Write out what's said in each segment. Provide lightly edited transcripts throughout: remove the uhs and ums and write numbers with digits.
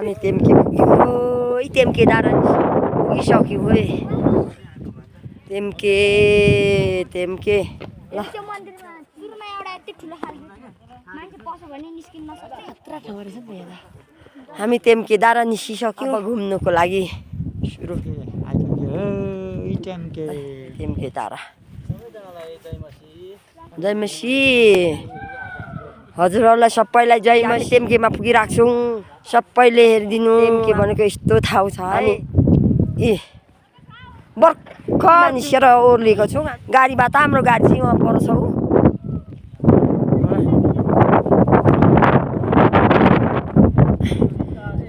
हामी टेम्के पुग्यो टेम्के डाँडा पुगिसक्यौँ है टेम्के टेम्के ल हामी टेम्के डाँडा निस्किसक्यौँ घुम्नुको लागि सुरु टेम्के डाँडा जय मसी हजुरहरूलाई सबैलाई जय मसी टेम्केमा पुगिरहेको छौँ सबैले हेरिदिनु टेम्के भनेको यस्तो ठाउँ छ है ए भर्खर निस्केर ओर्लेको छौँ गाडीबाट हाम्रो गाडी चाहिँ वहाँ पर छ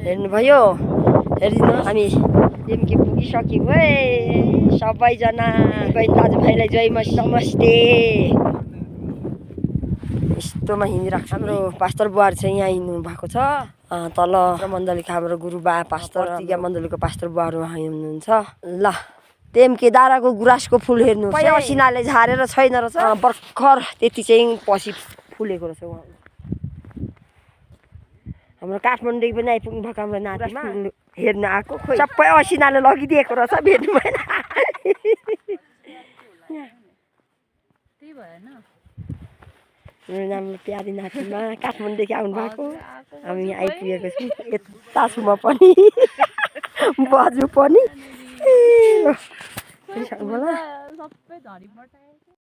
हेर्नुभयो हेरिदिनु हामी टेम्के पुगिसक्यौँ है सबैजना बहिनी दाजुभाइलाई जय मसी नमस्ते यस्तोमा हिँडिरहेको छ हाम्रो पास्टर बुवाहरू चाहिँ यहाँ हिँड्नु भएको छ तल मण्डलीको हाम्रो गुरुबा पास्टर तिगा मण्डलीको पास्टर बुवाहरू हुनुहुन्छ ल टेम्के डाँडाको गुराँसको फुल हेर्नु असिनाले झारेर छैन रहेछ भर्खर त्यति चाहिँ पछि फुलेको रहेछ उहाँ हाम्रो काठमाडौँदेखि पनि आइपुग्नु भएको हाम्रो नातिमा हेर्न आएको खोइ सबै असिनाले लगिदिएको रहेछ भेट्नु भएन मेरो नाम प्यारी नातिमा काठमाडौँदेखि आउनु भएको हामी यहाँ आइपुगेको छौँ यता छु म पनि बजु पनि